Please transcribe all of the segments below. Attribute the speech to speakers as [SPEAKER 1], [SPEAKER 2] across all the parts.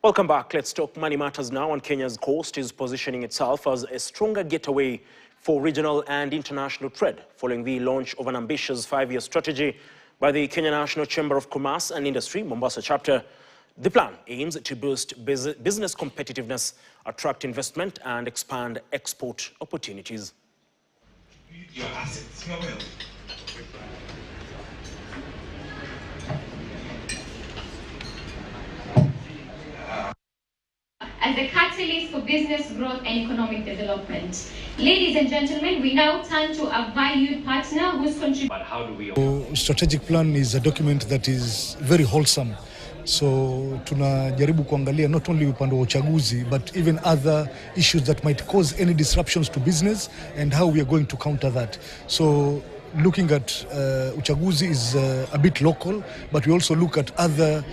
[SPEAKER 1] Welcome back. Let's talk money matters now. On Kenya's coast is positioning itself as a stronger getaway for regional and international trade, following the launch of an ambitious 5-year strategy by the Kenya National Chamber of Commerce and Industry, Mombasa chapter. The plan aims to boost business competitiveness, attract investment, and expand export opportunities.
[SPEAKER 2] Your assets, your wealth.
[SPEAKER 3] As a catalyst for business growth and economic development. Ladies and gentlemen, we now turn to a valued partner who's contributing.
[SPEAKER 4] But how do we...
[SPEAKER 5] Strategic plan is a document that is very wholesome. So tunajaribu kuangalia not only upande wa uchaguzi but even other issues that might cause any disruptions to business and how we are going to counter that. So looking at uchaguzi is a bit local, but we also look at other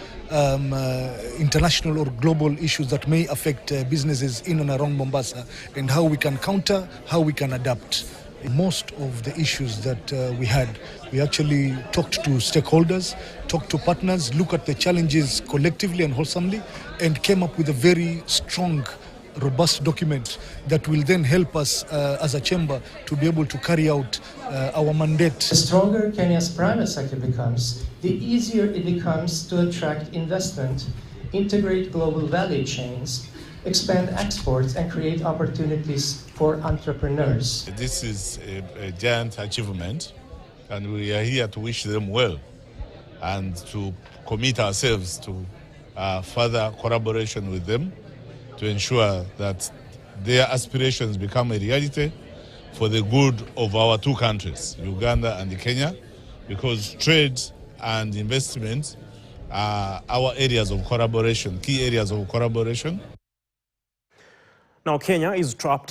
[SPEAKER 5] international or global issues that may affect businesses in and around Mombasa and how we can counter, how we can adapt. Most of the issues that we had, we actually talked to stakeholders, talked to partners, looked at the challenges collectively and wholesomely, and came up with a very strong, robust document that will then help us as a chamber to be able to carry out our mandate.
[SPEAKER 6] The stronger Kenya's private sector becomes, the easier it becomes to attract investment, integrate global value chains, expand exports, and create opportunities for entrepreneurs.
[SPEAKER 7] This is a giant achievement, and we are here to wish them well and to commit ourselves to further collaboration with them to ensure that their aspirations become a reality for the good of our two countries, Uganda and Kenya, because trade and investment are our areas of collaboration, key areas of collaboration.
[SPEAKER 1] Now, Kenya is trapped